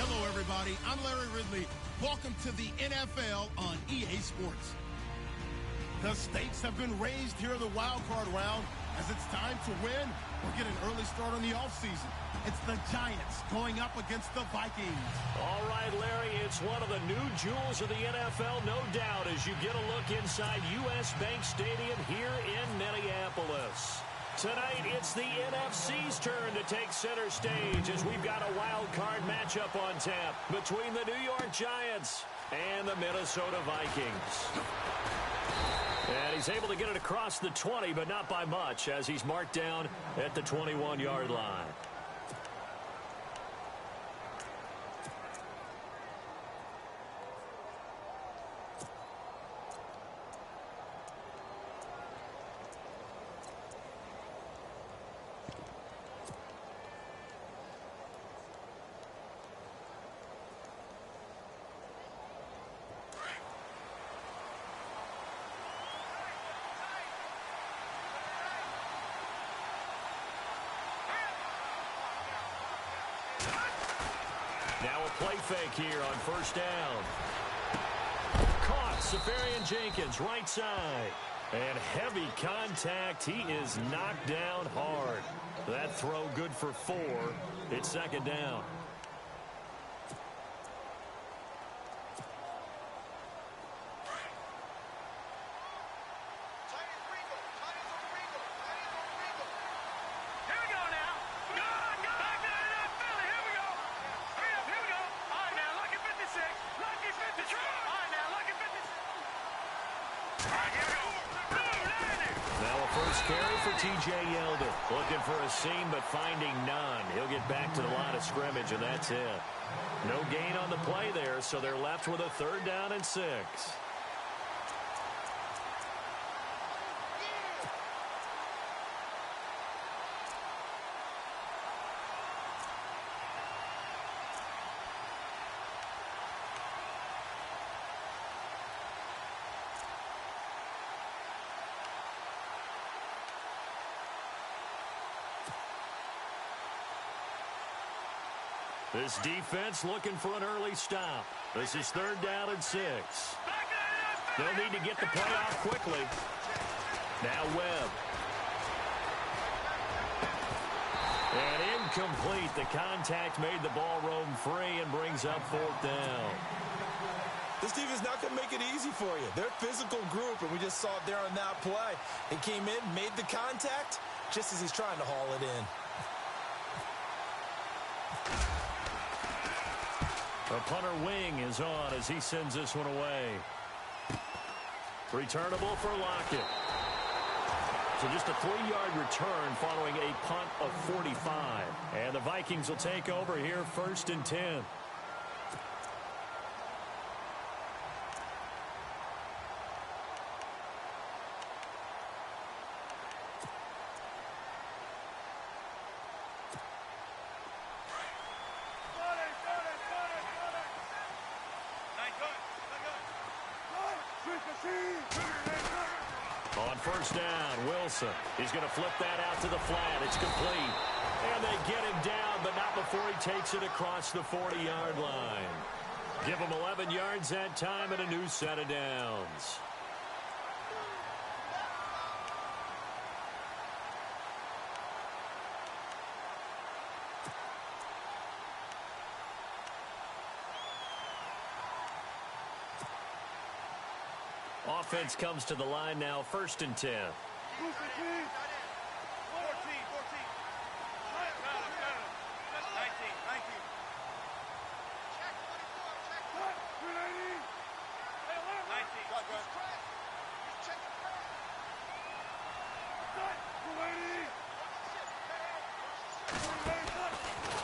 Hello, everybody. I'm Larry Ridley. Welcome to the NFL on EA Sports. The stakes have been raised here in the wild card round as it's time to win or get an early start on the offseason. It's the Giants going up against the Vikings. All right, Larry, it's one of the new jewels of the NFL, no doubt, as you get a look inside U.S. Bank Stadium here in Minneapolis. Tonight, it's the NFC's turn to take center stage as we've got a wild card matchup on tap between the New York Giants and the Minnesota Vikings. And he's able to get it across the 20, but not by much, as he's marked down at the 21-yard line. Now a play fake here on first down. Caught, Safarian Jenkins, right side. And heavy contact. He is knocked down hard. That throw good for 4. It's second down. T.J. Yeldon looking for a seam, but finding none. He'll get back to the line of scrimmage, and that's it. No gain on the play there, so they're left with a 3rd down and 6. This defense looking for an early stop. This is 3rd down and 6. They'll need to get the play off quickly. Now Webb. And incomplete. The contact made the ball roam free and brings up 4th down. This defense not going to make it easy for you. They're a physical group, and we just saw it there on that play. He came in, made the contact, just as he's trying to haul it in. The punter wing is on as he sends this one away. Returnable for Lockett. So just a 3-yard return following a punt of 45. And the Vikings will take over here 1st and 10. On first down, Wilson. He's going to flip that out to the flat. It's complete. And they get him down, but not before he takes it across the 40-yard line. Give him 11 yards that time and a new set of downs. Offense comes to the line now, 1st and 10. 14.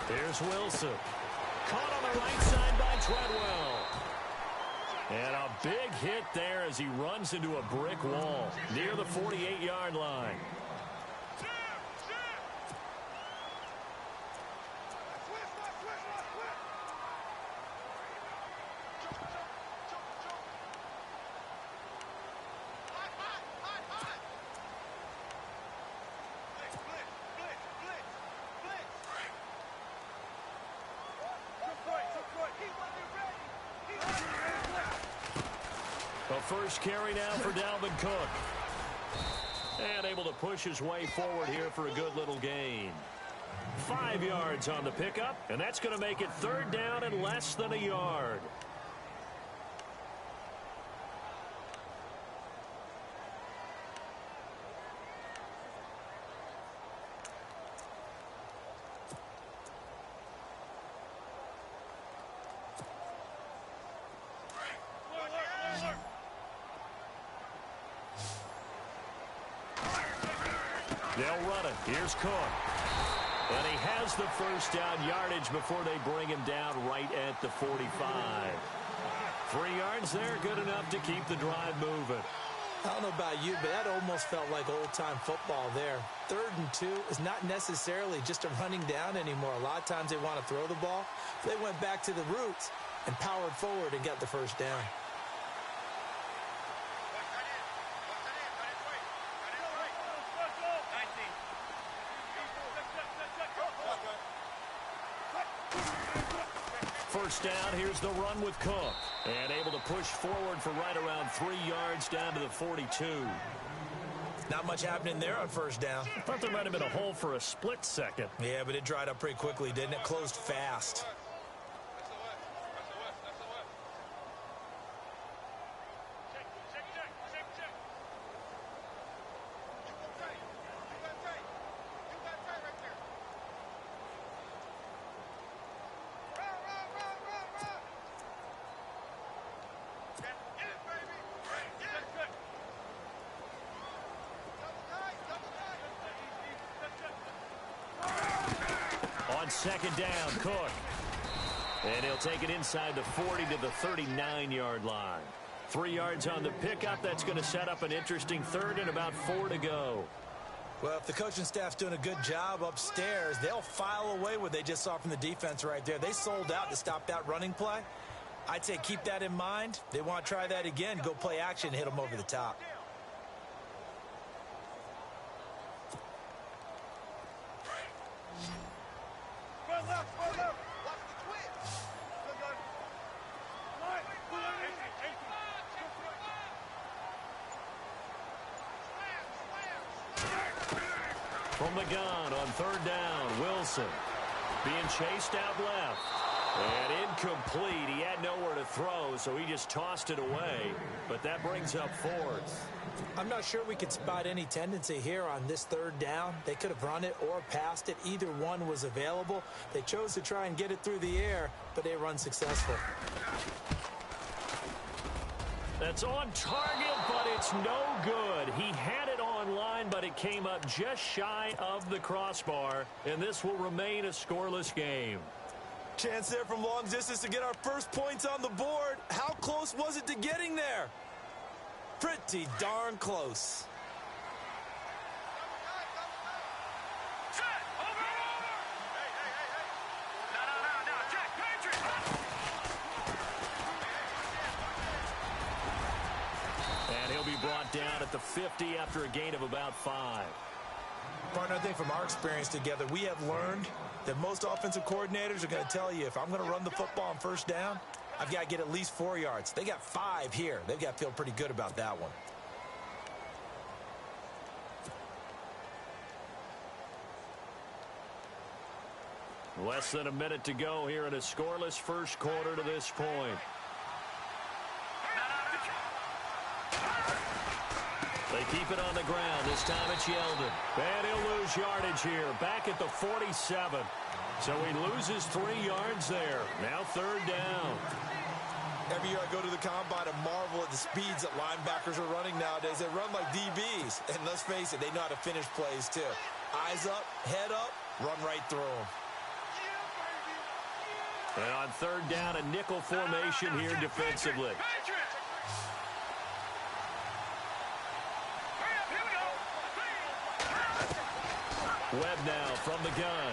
Here's Wilson. Caught on the right side by Treadwell. And a big hit there as he runs into a brick wall near the 48-yard line. A first carry now for Dalvin Cook. And able to push his way forward here for a good little gain. 5 yards on the pickup, and that's going to make it third down and less than a yard. They'll run it. Here's Cook. And he has the first down yardage before they bring him down right at the 45. 3 yards there, good enough to keep the drive moving. I don't know about you, but that almost felt like old-time football there. 3rd and 2 is not necessarily just a running down anymore. A lot of times they want to throw the ball. They went back to the roots and powered forward and got the first down. First down, here's the run with Cook. And able to push forward for right around 3 yards down to the 42. Not much happening there on first down. I thought there might have been a hole for a split second. Yeah, but it dried up pretty quickly, didn't it? Closed fast. On second down, Cook. And he'll take it inside the 40 to the 39-yard line. 3 yards on the pickup. That's going to set up an interesting third and about 4 to go. Well, if the coaching staff's doing a good job upstairs, they'll file away what they just saw from the defense right there. They sold out to stop that running play. I'd say keep that in mind. They want to try that again, go play action, hit them over the top. From the gun on third down, Wilson being chased out left. And incomplete. He had nowhere to throw, so he just tossed it away. But that brings up 4th. I'm not sure we could spot any tendency here on this third down. They could have run it or passed it. Either one was available. They chose to try and get it through the air, but they run successful. That's on target, but it's no good. He had it on line, but it came up just shy of the crossbar, and this will remain a scoreless game. Chance there from long distance to get our first points on the board. How close was it to getting there? Pretty darn close. And he'll be brought down at the 50 after a gain of about 5. Partner, I think from our experience together, we have learned that most offensive coordinators are going to tell you, if I'm going to run the football on first down, I've got to get at least 4 yards. They got 5 here. They've got to feel pretty good about that one. Less than a minute to go here in a scoreless first quarter to this point. They keep it on the ground. This time it's Yeldon. And he'll lose yardage here. Back at the 47. So he loses 3 yards there. Now third down. Every year I go to the combine and marvel at the speeds that linebackers are running nowadays. They run like DBs. And let's face it, they know how to finish plays too. Eyes up, head up, run right through him. And on third down, a nickel formation here defensively. Webb now from the gun.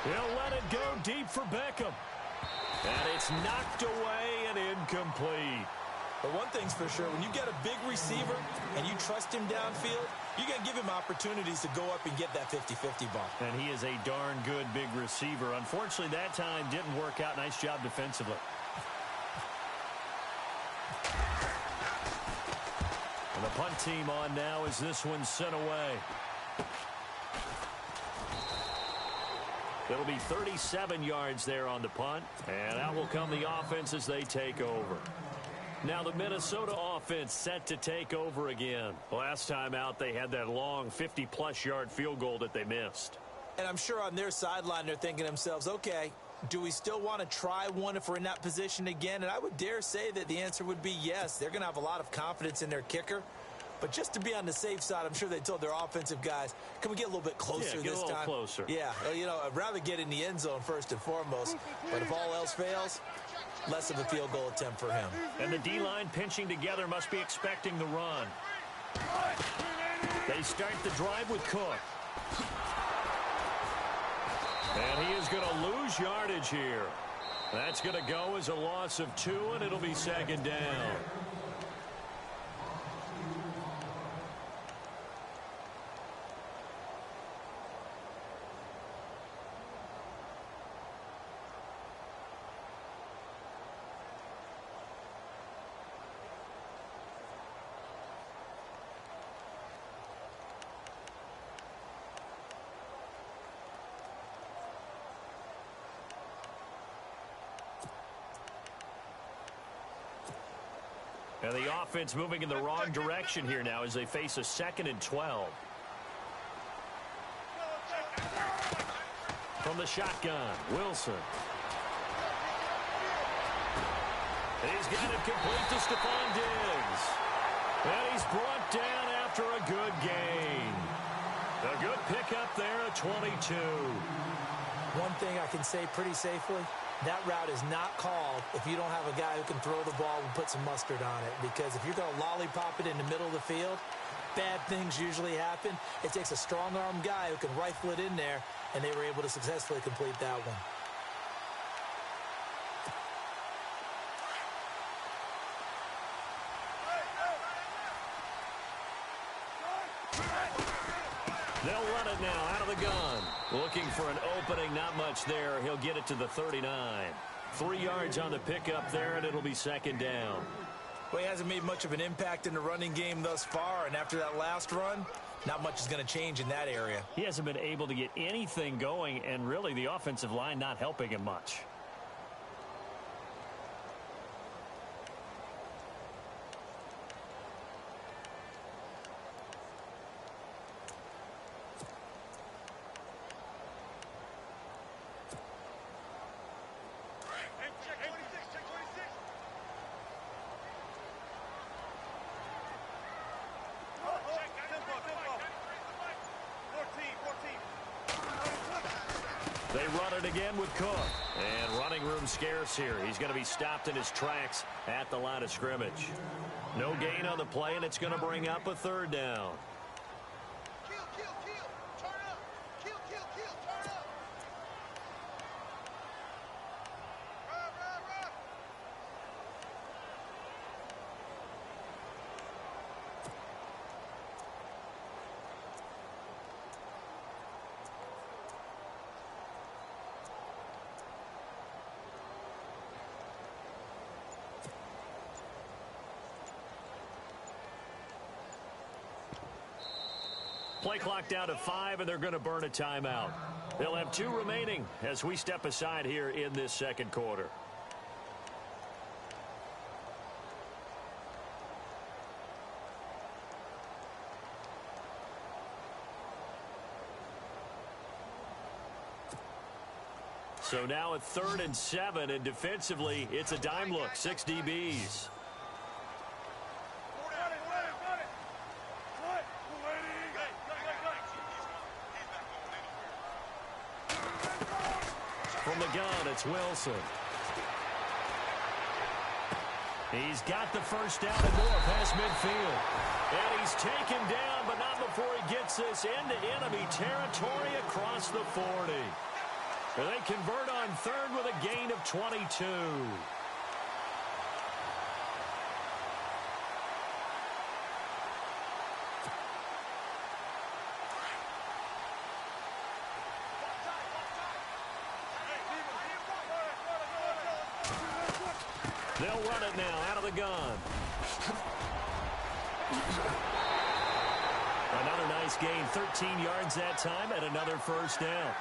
He'll let it go deep for Beckham. And it's knocked away and incomplete. But one thing's for sure, when you get a big receiver and you trust him downfield, you're going to give him opportunities to go up and get that 50-50 ball. And he is a darn good big receiver. Unfortunately, that time didn't work out. Nice job defensively. And the punt team on now as this one's sent away. It'll be 37 yards there on the punt. And out will come the offense as they take over. Now the Minnesota offense set to take over again. Last time out, they had that long 50-plus yard field goal that they missed. And I'm sure on their sideline, they're thinking to themselves, okay, do we still want to try one if we're in that position again? And I would dare say that the answer would be yes. They're going to have a lot of confidence in their kicker. But just to be on the safe side, I'm sure they told their offensive guys, can we get a little bit closer this time? Closer. Yeah, you know, I'd rather get in the end zone first and foremost. But if all else fails, less of a field goal attempt for him. And the D-line pinching together must be expecting the run. They start the drive with Cook. And he is going to lose yardage here. That's going to go as a loss of 2, and it'll be second down. And the offense moving in the wrong direction here now as they face a 2nd and 12. From the shotgun, Wilson. He's got it complete to Stephon Diggs. And he's brought down after a good gain. A good pickup there at 22. One thing I can say pretty safely, that route is not called if you don't have a guy who can throw the ball and put some mustard on it. Because if you're going to lollipop it in the middle of the field, bad things usually happen. It takes a strong-arm guy who can rifle it in there, and they were able to successfully complete that one. They'll run it now out of the gun. Looking for an opening, not much there. He'll get it to the 39. 3 yards on the pickup there, and it'll be second down. Well, he hasn't made much of an impact in the running game thus far, and after that last run, not much is going to change in that area. He hasn't been able to get anything going, and really the offensive line not helping him much. They run it again with Cook. And running room scarce here. He's going to be stopped in his tracks at the line of scrimmage. No gain on the play, and it's going to bring up a third down. Play clock down to 5, and they're going to burn a timeout. They'll have 2 remaining as we step aside here in this second quarter. So now at 3rd and 7, and defensively, it's a dime look, 6 DBs. gun, it's Wilson. He's got the first down and more past midfield. And he's taken down, but not before he gets this into enemy territory across the 40. And they convert on third with a gain of 22. They'll run it now out of the gun. Another nice gain, 13 yards that time, and another first down.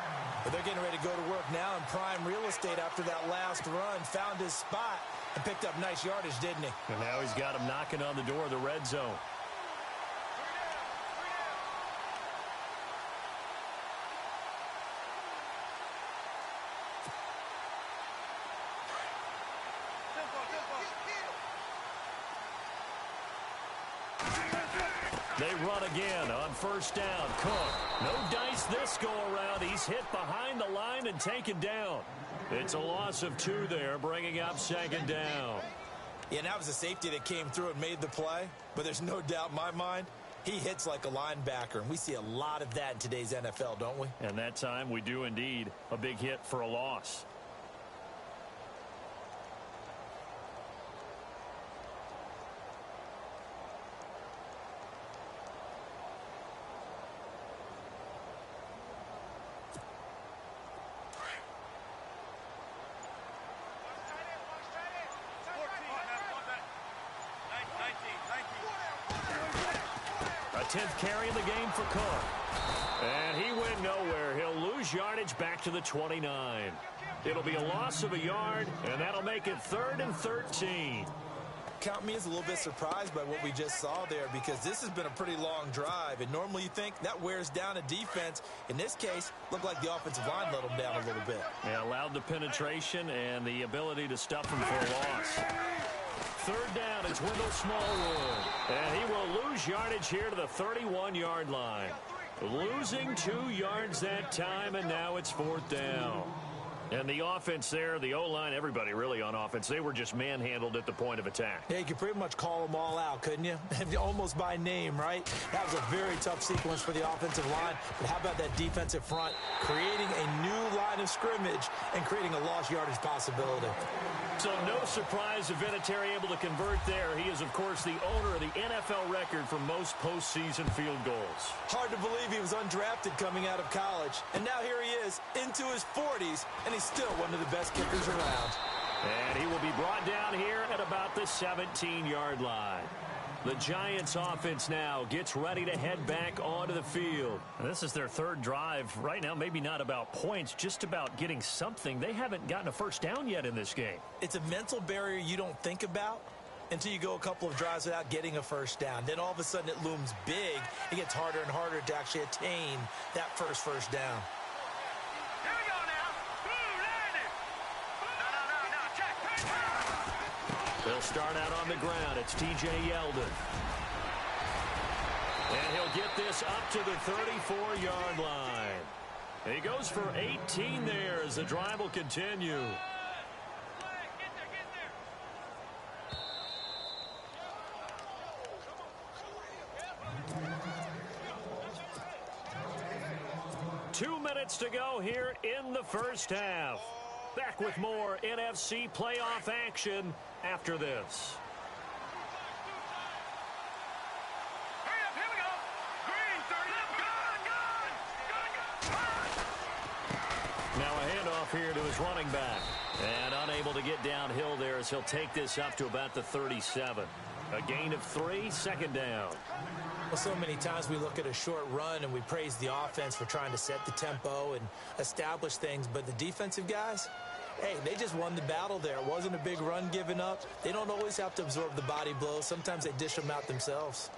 But they're getting ready to go to work now in prime real estate after that last run. Found his spot and picked up nice yardage, didn't he? And now he's got him knocking on the door of the red zone. They run again on first down. Cook. No dice this go-around. He's hit behind the line and taken down. It's a loss of 2 there, bringing up second down. Yeah, and that was a safety that came through and made the play. But there's no doubt in my mind, he hits like a linebacker. And we see a lot of that in today's NFL, don't we? And that time we do indeed. A big hit for a loss. A 10th carry in the game for Cook. And he went nowhere. He'll lose yardage back to the 29. It'll be a loss of a yard, and that'll make it 3rd and 13. Count me as a little bit surprised by what we just saw there, because this has been a pretty long drive, and normally you think that wears down a defense. In this case, looked like the offensive line let them down a little bit. Yeah, allowed the penetration and the ability to stuff him for a loss. 3rd down, it's Wendell Smallwood. And he will lose yardage here to the 31-yard line. Losing 2 yards that time, and now it's 4th down. And the offense there, the O-line, everybody really on offense, they were just manhandled at the point of attack. Yeah, you could pretty much call them all out, couldn't you? Almost by name, right? That was a very tough sequence for the offensive line. But how about that defensive front creating a new line of scrimmage and creating a lost yardage possibility? So no surprise if Vinatieri able to convert there. He is, of course, the owner of the NFL record for most postseason field goals. Hard to believe he was undrafted coming out of college. And now here he is into his 40s, and he's still one of the best kickers around. And he will be brought down here at about the 17-yard line. The Giants offense now gets ready to head back onto the field. And this is their 3rd drive. Right now, maybe not about points, just about getting something. They haven't gotten a first down yet in this game. It's a mental barrier you don't think about until you go a couple of drives without getting a first down. Then all of a sudden it looms big. It gets harder and harder to actually attain that first down. They'll start out on the ground. It's T.J. Yeldon. And he'll get this up to the 34-yard line. He goes for 18 there as the drive will continue. Two minutes to go here in the first half. Back with more NFC playoff action after this. Now a handoff here to his running back. And unable to get downhill there as he'll take this up to about the 37. A gain of 3, 2nd down. Well, so many times we look at a short run and we praise the offense for trying to set the tempo and establish things. But the defensive guys, hey, they just won the battle there. It wasn't a big run given up. They don't always have to absorb the body blows. Sometimes they dish them out themselves.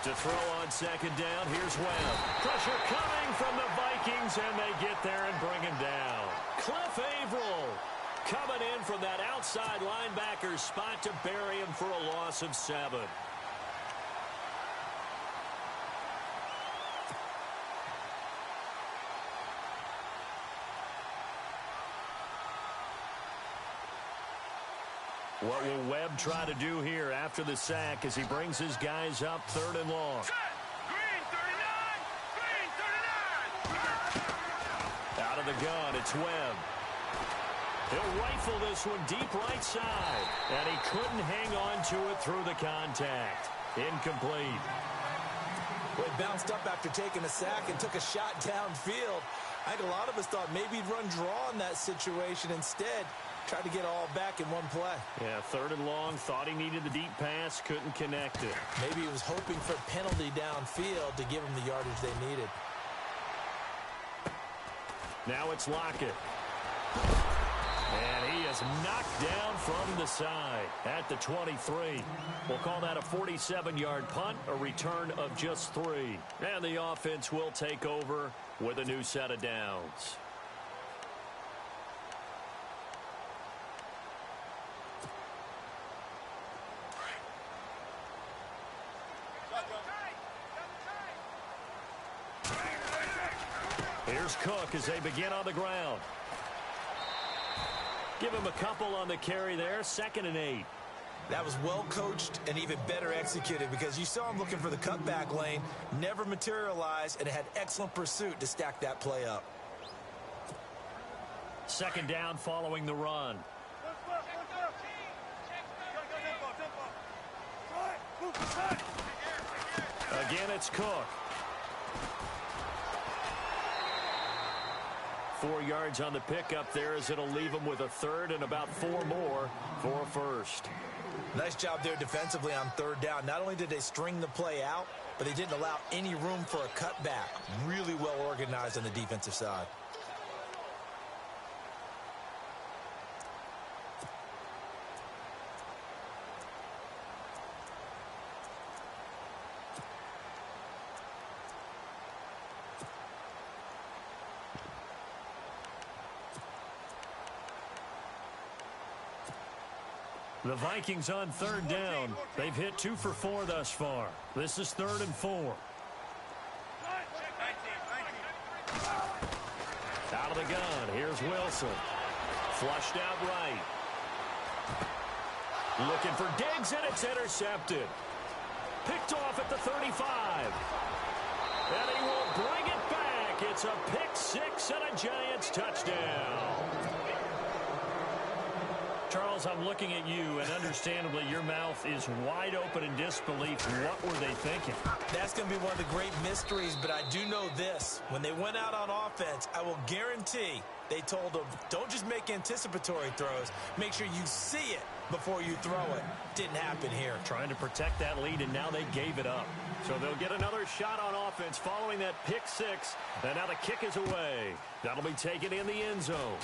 To throw on 2nd down, here's Webb. Pressure coming from the Vikings, and they get there and bring him down. Cliff Averill coming in from that outside linebacker spot to bury him for a loss of 7. What will Webb try to do here after the sack as he brings his guys up 3rd and long? Green 39! Out of the gun, it's Webb. He'll rifle this one deep right side, and he couldn't hang on to it through the contact. Incomplete. Well, he bounced up after taking a sack and took a shot downfield. I think a lot of us thought maybe he'd run draw in that situation. Instead, tried to get all back in one play. Yeah, 3rd and long, thought he needed the deep pass, couldn't connect it. Maybe he was hoping for a penalty downfield to give him the yardage they needed. Now it's Lockett. And he is knocked down from the side at the 23. We'll call that a 47-yard punt, a return of just 3. And the offense will take over with a new set of downs. Here's Cook as they begin on the ground. Give him a couple on the carry there. 2nd and 8. That was well coached and even better executed because you saw him looking for the cutback lane, never materialized, and it had excellent pursuit to stack that play up. 2nd down following the run. Again, it's Cook. 4 yards on the pickup there as it'll leave him with a 3rd and about 4 more for a 1st. Nice job there defensively on 3rd down. Not only did they string the play out, but they didn't allow any room for a cutback. Really well organized on the defensive side. The Vikings on 3rd down. They've hit 2 for 4 thus far. This is 3rd and 4. Out of the gun. Here's Wilson. Flushed out right. Looking for Diggs, and it's intercepted. Picked off at the 35. And he will bring it back. It's a pick 6 and a Giants touchdown. Charles, I'm looking at you, and understandably, your mouth is wide open in disbelief. What were they thinking? That's going to be one of the great mysteries, but I do know this. When they went out on offense, I will guarantee they told them, don't just make anticipatory throws. Make sure you see it before you throw it. Didn't happen here. Trying to protect that lead, and now they gave it up. So they'll get another shot on offense following that pick 6, and now the kick is away. That'll be taken in the end zone.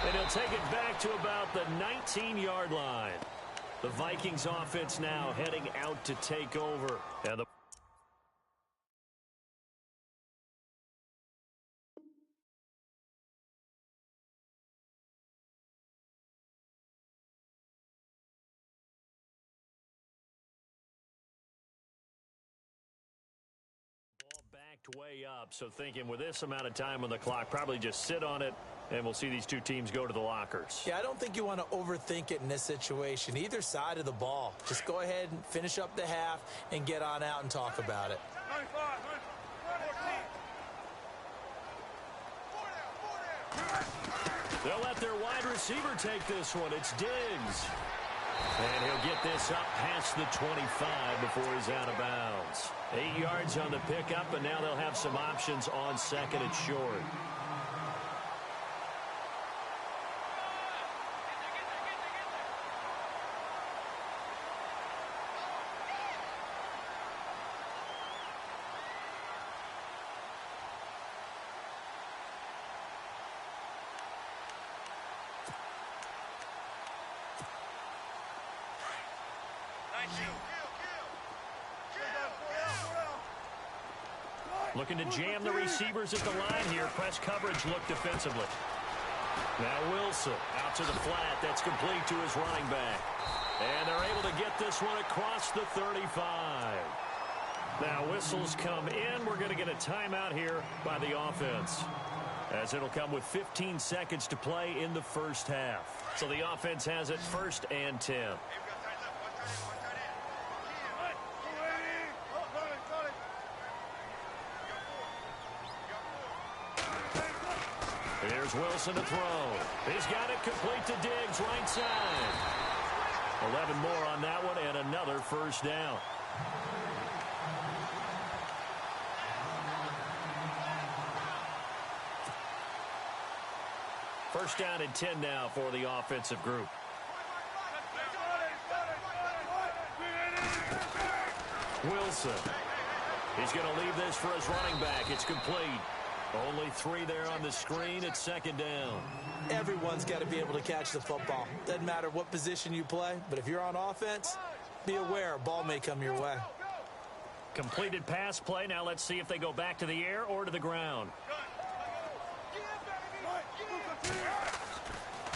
And he'll take it back to about the 19-yard line. The Vikings offense now heading out to take over. And the ball backed way up, so thinking with this amount of time on the clock, probably just sit on it, and we'll see these two teams go to the lockers. Yeah, I don't think you want to overthink it in this situation. Either side of the ball. Just go ahead and finish up the half and get on out and talk about it. They'll let their wide receiver take this one. It's Diggs. And he'll get this up past the 25 before he's out of bounds. 8 yards on the pickup, and now they'll have some options on 2nd and short. Looking to jam the receivers at the line here. Press coverage look defensively. Now Wilson out to the flat. That's complete to his running back. And they're able to get this one across the 35. Now whistles come in. We're going to get a timeout here by the offense, as it'll come with 15 seconds to play in the first half. So the offense has it 1st and 10. Here's Wilson to throw. He's got it complete to Diggs, right side. 11 more on that one, and another first down. First down and 10 now for the offensive group. Wilson. He's going to leave this for his running back. It's complete. Only 3 there on the screen. It's 2nd down. Everyone's got to be able to catch the football. Doesn't matter what position you play, but if you're on offense, be aware a ball may come your way. Completed pass play. Now let's see if they go back to the air or to the ground.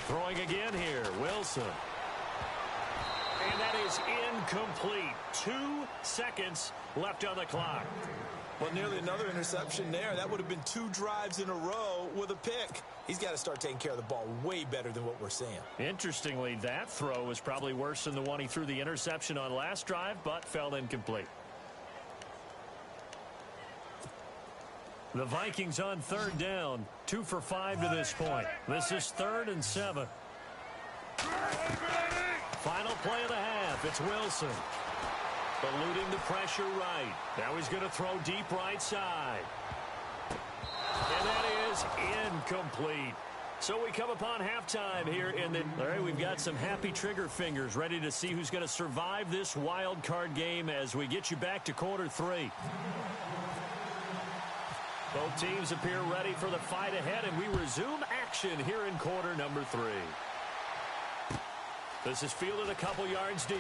Throwing again here, Wilson. And that is incomplete. 2 seconds left on the clock. Well, nearly another interception there. That would have been 2 drives in a row with a pick. He's got to start taking care of the ball way better than what we're seeing. Interestingly, that throw was probably worse than the one he threw the interception on last drive, but fell incomplete. The Vikings on 3rd down, 2 for 5 to this point. This is 3rd and 7. Final play of the half. It's Wilson. Eluding the pressure right. Now he's going to throw deep right side. And that is incomplete. So we come upon halftime here in the... All right, we've got some happy trigger fingers ready to see who's going to survive this wild card game as we get you back to quarter 3. Both teams appear ready for the fight ahead, and we resume action here in quarter number 3. This is fielded a couple yards deep.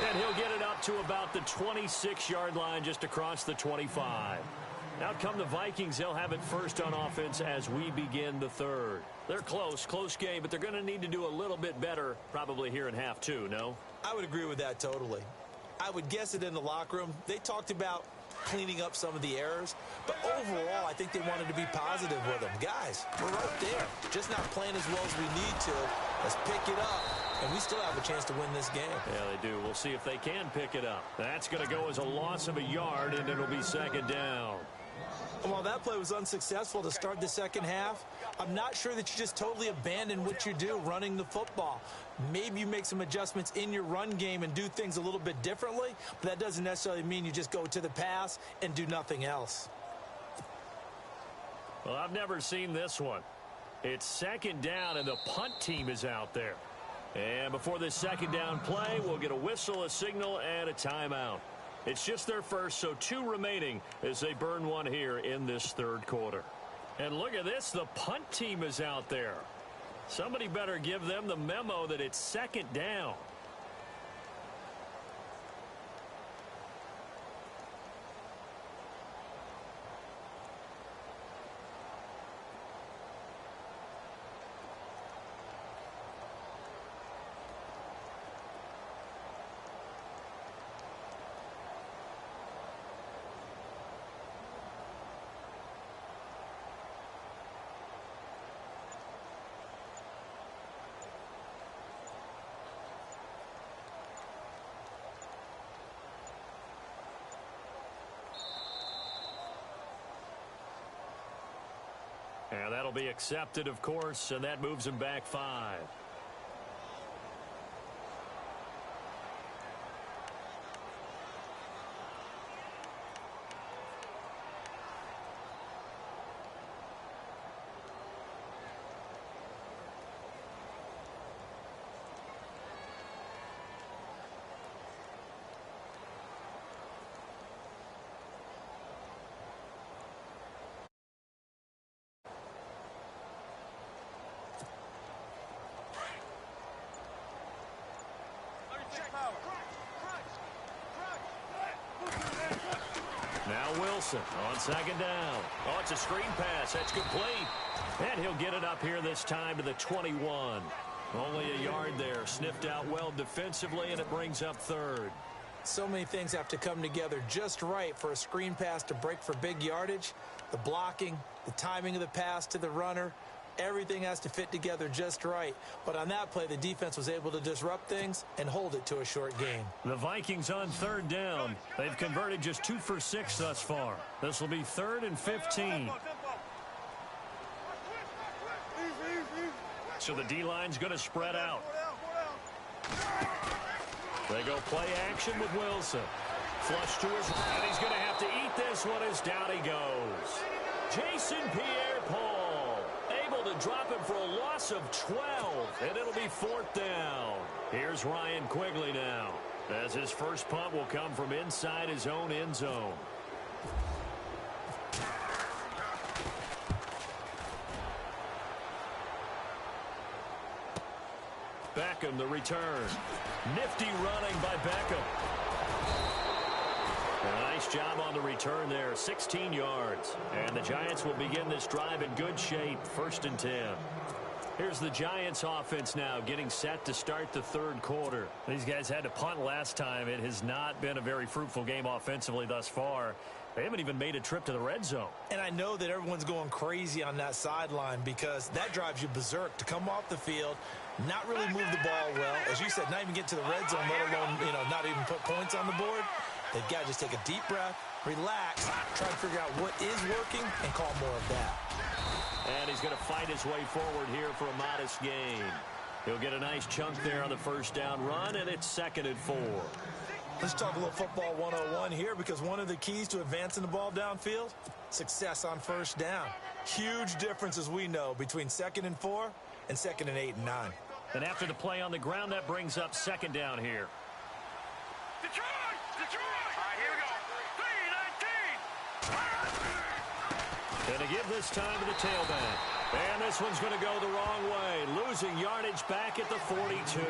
And he'll get it up to about the 26-yard line, just across the 25. Out come the Vikings. They'll have it first on offense as we begin the 3rd. They're close game, but they're going to need to do a little bit better probably here in half 2, no? I would agree with that totally. I would guess it in the locker room. They talked about cleaning up some of the errors, but overall I think they wanted to be positive with them. Guys, we're right there, just not playing as well as we need to. Let's pick it up, and we still have a chance to win this game. Yeah, they do. We'll see if they can pick it up. That's going to go as a loss of a yard, and it'll be 2nd down. While that play was unsuccessful to start the second half, I'm not sure that you just totally abandon what you do running the football. Maybe you make some adjustments in your run game and do things a little bit differently, but that doesn't necessarily mean you just go to the pass and do nothing else. Well, I've never seen this one. It's 2nd down, and the punt team is out there. And before this 2nd down play, we'll get a whistle, a signal, and a timeout. It's just their first, so 2 remaining as they burn one here in this 3rd quarter. And look at this, the punt team is out there. Somebody better give them the memo that it's 2nd down. And that'll be accepted, of course, and that moves him back 5. Now Wilson on 2nd down. Oh, it's a screen pass. That's complete. And he'll get it up here this time to the 21. Only a yard there. Sniffed out well defensively, and it brings up third. So many things have to come together just right for a screen pass to break for big yardage. The blocking, the timing of the pass to the runner, everything has to fit together just right. But on that play, the defense was able to disrupt things and hold it to a short gain. The Vikings on third down. They've converted just 2 for 6 thus far. This will be 3rd and 15. So the D-line's going to spread out. They go play action with Wilson. Flush to his right. And he's going to have to eat this one as down he goes. Jason Pierre-Paul able to drop him for a loss of 12. And it'll be 4th down. Here's Ryan Quigley now, as his first punt will come from inside his own end zone. Beckham, the return. Nifty running by Beckham. A nice job on the return there, 16 yards. And the Giants will begin this drive in good shape, 1st and 10. Here's the Giants offense now getting set to start the 3rd quarter. These guys had to punt last time. It has not been a very fruitful game offensively thus far. They haven't even made a trip to the red zone. And I know that everyone's going crazy on that sideline because that drives you berserk to come off the field, not really move the ball well. As you said, not even get to the red zone, let alone, not even put points on the board. They've got to just take a deep breath, relax, try to figure out what is working, and call more of that. And he's going to fight his way forward here for a modest gain. He'll get a nice chunk there on the first down run, and it's 2nd and 4. Let's talk a little football 101 here, because one of the keys to advancing the ball downfield, success on first down. Huge difference, as we know, between 2nd and 4 and 2nd and 8 and 9. And after the play on the ground, that brings up 2nd down here. Detroit! Detroit! All right, here we go. 3-19. And to give this time to the tailback. And this one's going to go the wrong way. Losing yardage back at the 42.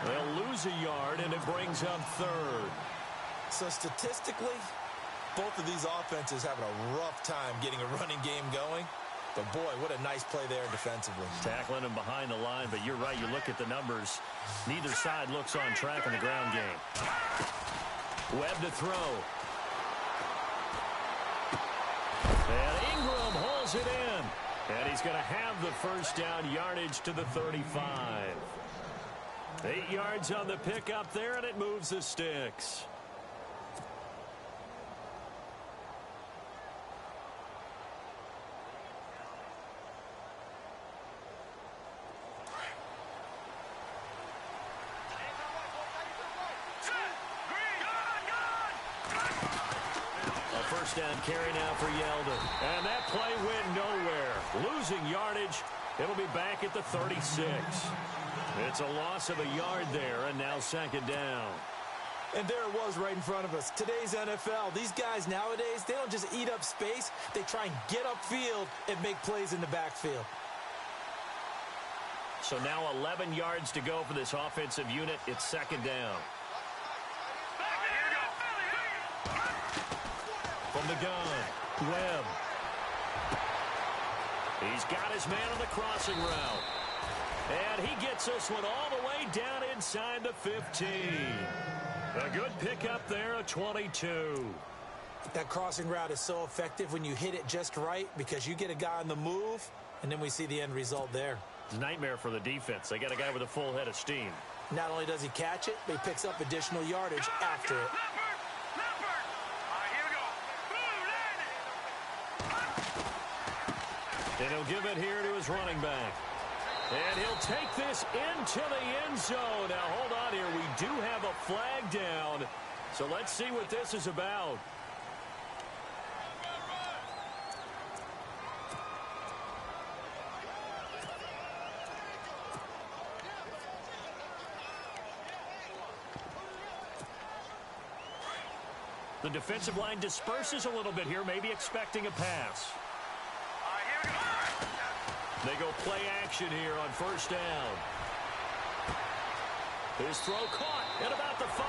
They'll lose a yard, and it brings up 3rd. So statistically, both of these offenses having a rough time getting a running game going. But, boy, what a nice play there defensively. Tackling him behind the line, but you're right. You look at the numbers. Neither side looks on track in the ground game. Webb to throw. And Ingram holds it in. And he's going to have the first down yardage to the 35. 8 yards on the pickup there, and it moves the sticks. First down carry now for Yeldon. And that play went nowhere. Losing yardage. It'll be back at the 36. It's a loss of a yard there, and now 2nd down. And there it was right in front of us. Today's NFL, these guys nowadays, they don't just eat up space. They try and get upfield and make plays in the backfield. So now 11 yards to go for this offensive unit. It's 2nd down. From the gun, Webb. He's got his man on the crossing route. And he gets this one all the way down inside the 15. A good pickup there, a 22. That crossing route is so effective when you hit it just right because you get a guy on the move, and then we see the end result there. It's a nightmare for the defense. They got a guy with a full head of steam. Not only does he catch it, but he picks up additional yardage after it. And he'll give it here to his running back. And he'll take this into the end zone. Now, hold on here. We do have a flag down. So let's see what this is about. The defensive line disperses a little bit here, maybe expecting a pass. They go play action here on first down. His throw caught at about the 5.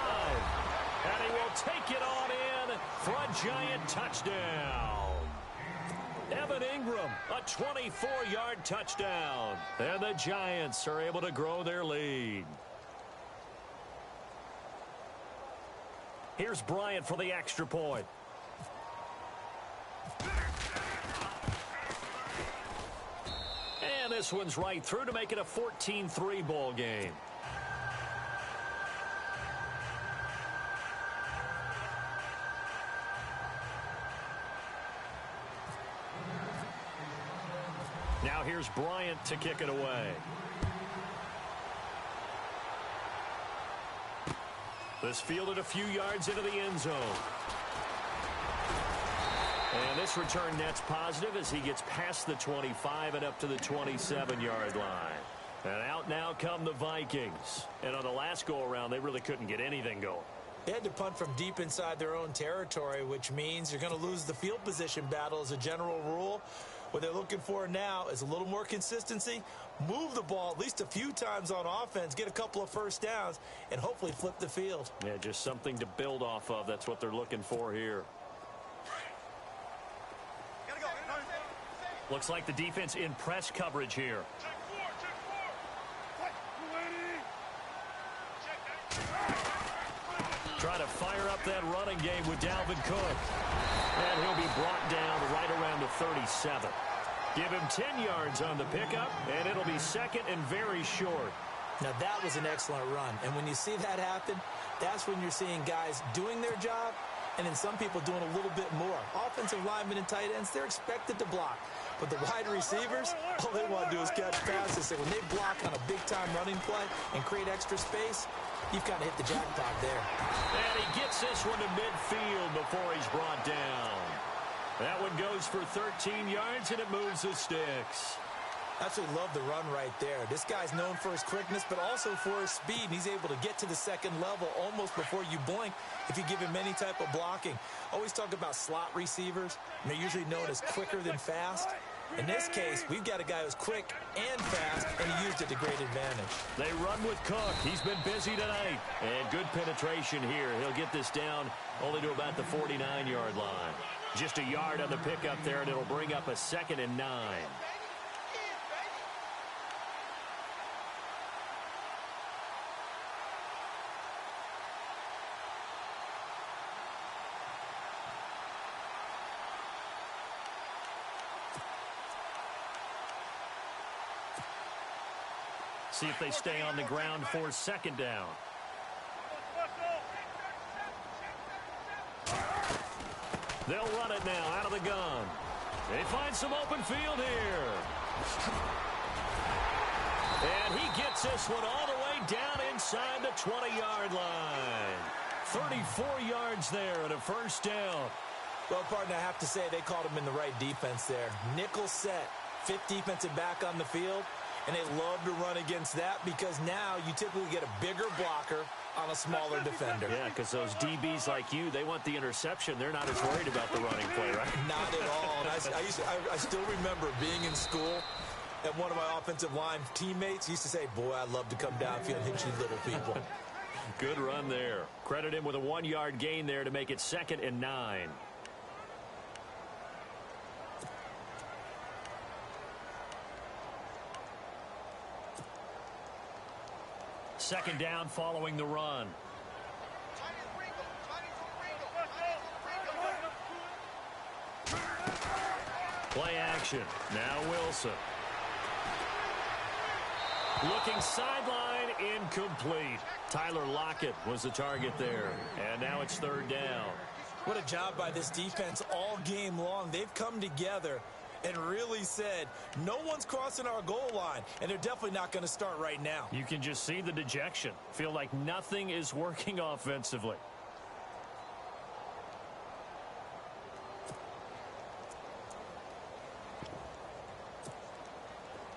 And he will take it on in for a Giant touchdown. Evan Ingram, a 24-yard touchdown. And the Giants are able to grow their lead. Here's Bryant for the extra point. And this one's right through to make it a 14-3 ball game. Now here's Bryant to kick it away. This fielded a few yards into the end zone. And this return net's positive as he gets past the 25 and up to the 27-yard line. And out now come the Vikings. And on the last go-around, they really couldn't get anything going. They had to punt from deep inside their own territory, which means you're going to lose the field position battle as a general rule. What they're looking for now is a little more consistency, move the ball at least a few times on offense, get a couple of first downs, and hopefully flip the field. Yeah, just something to build off of. That's what they're looking for here. Looks like the defense in press coverage here. Try to fire up that running game with Dalvin Cook. And he'll be brought down right around the 37. Give him 10 yards on the pickup, and it'll be second and very short. Now, that was an excellent run. And when you see that happen, that's when you're seeing guys doing their job and then some people doing a little bit more. Offensive linemen and tight ends, they're expected to block. But the wide receivers, all they want to do is catch passes. And when they block on a big-time running play and create extra space, you've kind of hit the jackpot there. And he gets this one to midfield before he's brought down. That one goes for 13 yards, and it moves the sticks. Absolutely love the run right there. This guy's known for his quickness, but also for his speed. And he's able to get to the second level almost before you blink if you give him any type of blocking. Always talk about slot receivers. And they're usually known as quicker than fast. In this case, we've got a guy who's quick and fast, and he used it to great advantage. They run with Cook. He's been busy tonight. And good penetration here. He'll get this down only to about the 49-yard line. Just a yard on the pickup there, and it'll bring up a 2nd and 9. See if they stay on the ground for 2nd down. They'll run it now out of the gun. They find some open field here. And he gets this one all the way down inside the 20-yard line. 34 yards there and a 1st down. Well, partner, I have to say they called him in the right defense there. Nickel set, 5th defensive back on the field. And they love to run against that because now you typically get a bigger blocker on a smaller defender. Yeah, because those DBs like you, they want the interception. They're not as worried about the running play, right? Not at all. And I still remember being in school, and one of my offensive line teammates used to say, boy, I'd love to come downfield and hit you little people. Good run there. Credit him with a 1-yard gain there to make it 2nd and 9. Second down following the run. Play action. Now Wilson. Looking sideline, incomplete. Tyler Lockett was the target there. And now it's 3rd down. What a job by this defense all game long. They've come together and really said, no one's crossing our goal line, and they're definitely not going to start right now. You can just see the dejection. Feel like nothing is working offensively.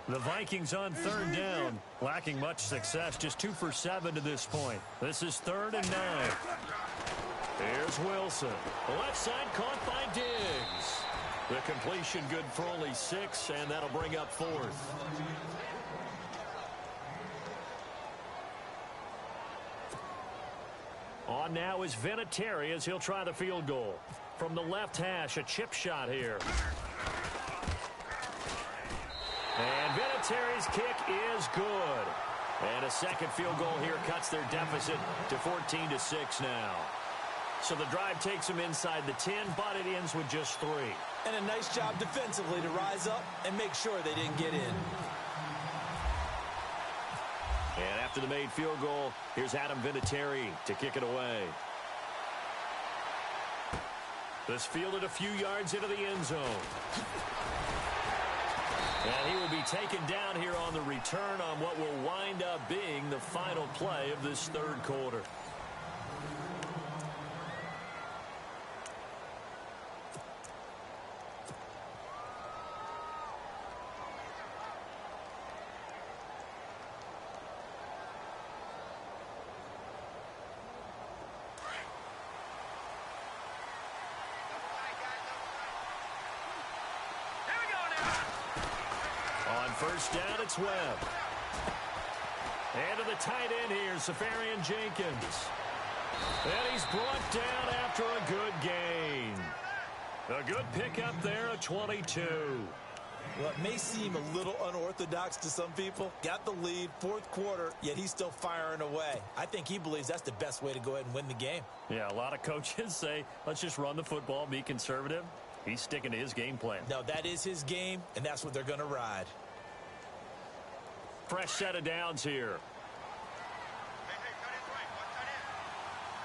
The Vikings on 3rd down, lacking much success, just 2 for 7 to this point. This is 3rd and 9. Here's Wilson. The left side caught by Diggs. The completion good for only 6, and that'll bring up 4th. On now is Vinatieri as he'll try the field goal. From the left hash, a chip shot here. And Vinatieri's kick is good. And a second field goal here cuts their deficit to 14-6 now. So the drive takes them inside the 10, but it ends with just 3. And a nice job defensively to rise up and make sure they didn't get in. And after the made field goal, here's Adam Vinatieri to kick it away. This fielded a few yards into the end zone. And he will be taken down here on the return on what will wind up being the final play of this third quarter. First down, it's Webb. And to the tight end here, Safarian Jenkins. And he's brought down after a good gain. A good pickup there, a 22. Well, it may seem a little unorthodox to some people. Got the lead, fourth quarter, yet he's still firing away. I think he believes that's the best way to go ahead and win the game. Yeah, a lot of coaches say, let's just run the football, be conservative. He's sticking to his game plan. No, that is his game, and that's what they're going to ride. Fresh set of downs here.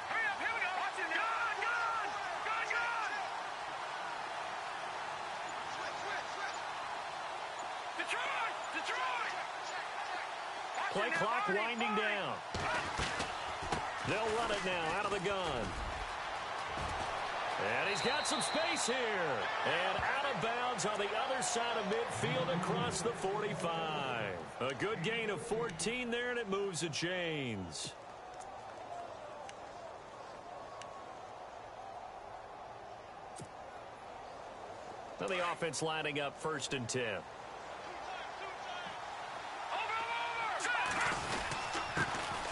Hurry up, here we go. Watch it. Gone. Detroit. Play clock winding down. They'll run it now out of the gun. And he's got some space here. And out of bounds on the other side of midfield across the 45. A good gain of 14 there, and it moves the chains. Now the offense lining up 1st and 10.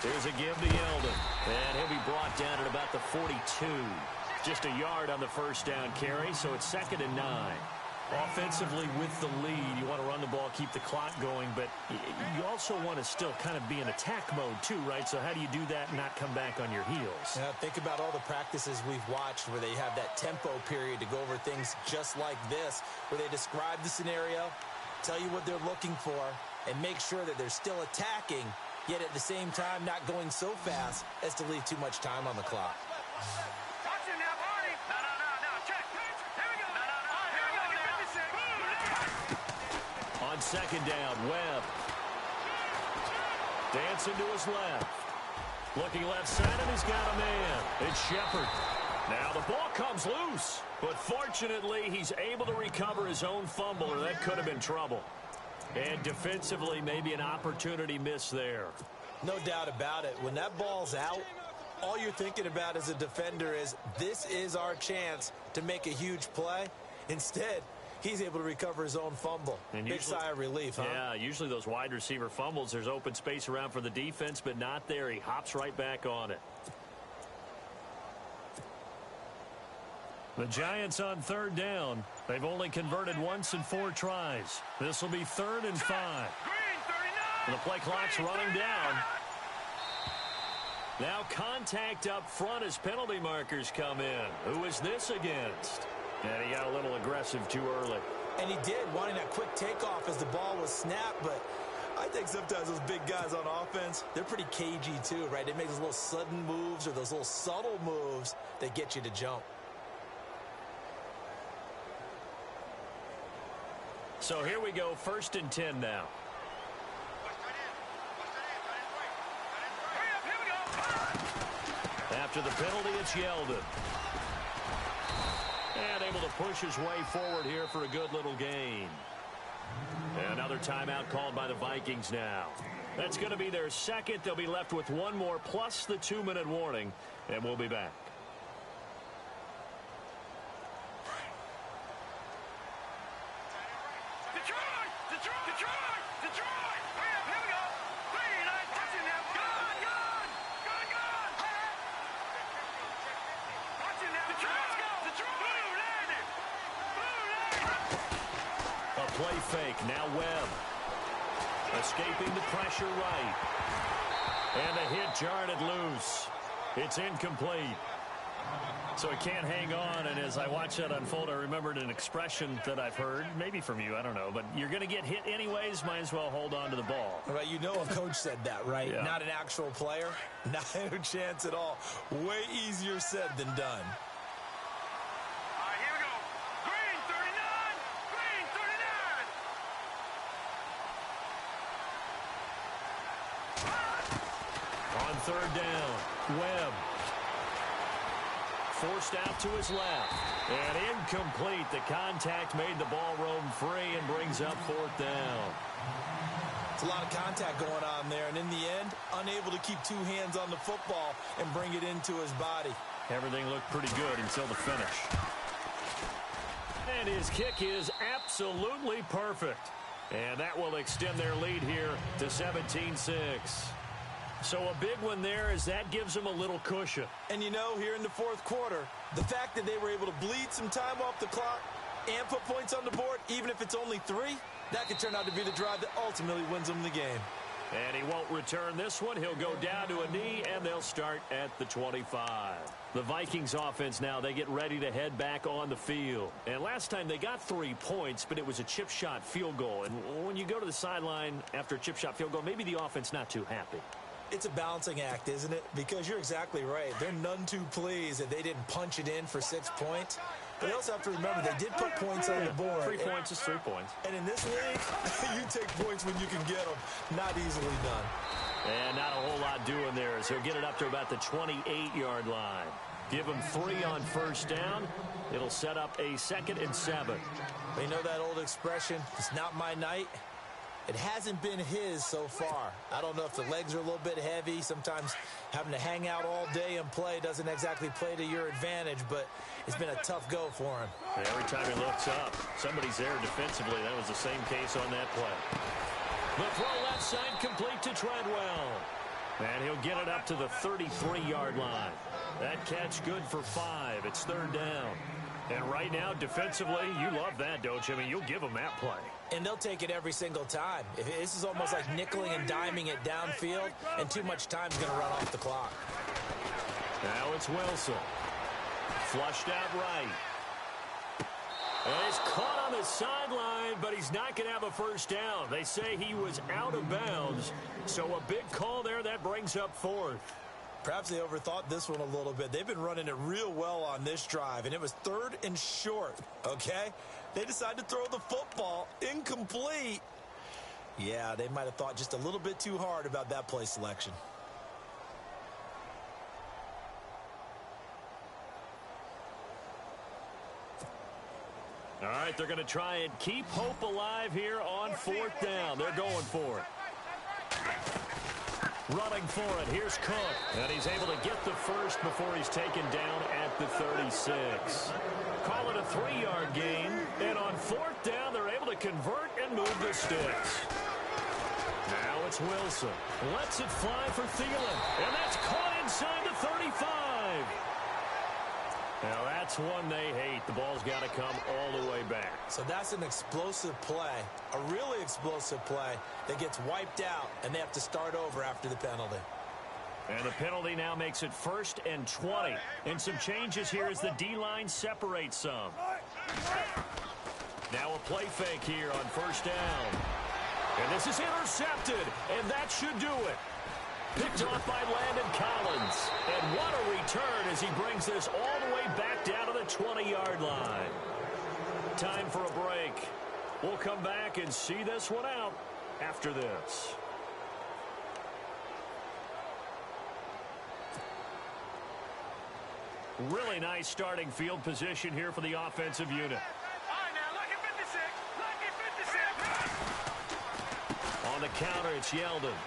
There's a give to Yeldon. And he'll be brought down at about the 42. Just a yard on the first down carry, so it's 2nd and 9. Offensively with the lead, you want to run the ball, keep the clock going, but you also want to still kind of be in attack mode too, right? So how do you do that and not come back on your heels? Now, think about all the practices we've watched where they have that tempo period to go over things just like this, where they describe the scenario, tell you what they're looking for, and make sure that they're still attacking, yet at the same time not going so fast as to leave too much time on the clock. On 2nd down, Webb. Dancing to his left. Looking left side, and he's got a man. It's Shepard. Now the ball comes loose, but fortunately he's able to recover his own fumble, or that could have been trouble. And defensively, maybe an opportunity miss there. No doubt about it. When that ball's out, all you're thinking about as a defender is, this is our chance to make a huge play. Instead, he's able to recover his own fumble. And big sigh of relief, huh? Yeah, usually those wide receiver fumbles, there's open space around for the defense, but not there. He hops right back on it. The Giants on 3rd down. They've only converted once in 4 tries. This will be 3rd and 5. And the play clock's running down. Now contact up front as penalty markers come in. Who is this against? And he got a little aggressive too early. And he did, wanting that quick takeoff as the ball was snapped, but I think sometimes those big guys on offense, they're pretty cagey too, right? They make those little sudden moves or those little subtle moves that get you to jump. So here we go, 1st and 10 now. After the penalty, it's Yeldon. And able to push his way forward here for a good little gain. And another timeout called by the Vikings now. That's going to be their 2nd. They'll be left with 1 more plus the 2-minute warning. And we'll be back. play fake. Now Webb. Escaping the pressure right. And the hit jarred it loose. It's incomplete. So he can't hang on, and as I watch that unfold, I remembered an expression that I've heard, maybe from you, I don't know, but you're going to get hit anyways, might as well hold on to the ball. Right, you know a coach said that, right? Yeah. Not an actual player. Not a chance at all. Way easier said than done. All right, here we go. Green 39. Green 39. On third down, Webb. Forced out to his left. And incomplete. The contact made the ball roam free and brings up fourth down. It's a lot of contact going on there, and in the end, unable to keep two hands on the football and bring it into his body. Everything looked pretty good until the finish. And his kick is absolutely perfect. And that will extend their lead here to 17-6. So a big one there as that gives them a little cushion. And you know, here in the fourth quarter, the fact that they were able to bleed some time off the clock and put points on the board, even if it's only 3, that could turn out to be the drive that ultimately wins them the game. And he won't return this one. He'll go down to a knee, and they'll start at the 25. The Vikings offense now, they get ready to head back on the field. And last time they got 3 points, but it was a chip shot field goal. And when you go to the sideline after a chip shot field goal, maybe the offense not too happy. It's a balancing act, isn't it? Because you're exactly right. They're none too pleased that they didn't punch it in for 6 points. But they also have to remember they did put points on the board. 3 points is 3 points. And in this league, you take points when you can get them. Not easily done. And not a whole lot doing there as he'll get it up to about the 28-yard line. Give him 3 on first down. It'll set up a 2nd and 7. You know that old expression, it's not my night? It hasn't been his so far. I don't know if the legs are a little bit heavy. Sometimes having to hang out all day and play doesn't exactly play to your advantage, but it's been a tough go for him. And every time he looks up, somebody's there defensively. That was the same case on that play. The throw left side complete to Treadwell. And he'll get it up to the 33-yard line. That catch good for 5. It's third down. And right now, defensively, you love that, don't you? I mean, you'll give them that play. And they'll take it every single time. This is almost like nickeling and diming it downfield, and too much time's going to run off the clock. Now it's Wilson. Flushed out right. And he's caught on the sideline, but he's not going to have a first down. They say he was out of bounds. So a big call there that brings up 4th. Perhaps they overthought this one a little bit. They've been running it real well on this drive, and it was 3rd and short, okay? They decided to throw the football incomplete. Yeah, they might have thought just a little bit too hard about that play selection. All right, they're going to try and keep hope alive here on 4th down. They're going for it. Running for it, here's Cook. And he's able to get the first before he's taken down at the 36. Call it a 3-yard gain. And on 4th down, they're able to convert and move the sticks. Now it's Wilson. Lets it fly for Thielen. And that's caught inside the 35. Now that's one they hate. The ball's got to come all the way back. So that's an explosive play, a really explosive play that gets wiped out, and they have to start over after the penalty. And the penalty now makes it 1st and 20. And some changes here as the D-line separates some. Now a play fake here on 1st down. And this is intercepted, and that should do it. Picked off by Landon Collins. And what a return as he brings this all the way back down to the 20-yard line. Time for a break. We'll come back and see this one out after this. Really nice starting field position here for the offensive unit. All right, now, lucky 56. Lucky 56. On the counter, it's Yeldon.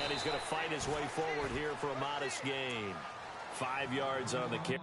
And he's going to fight his way forward here for a modest gain. 5 yards on the kick.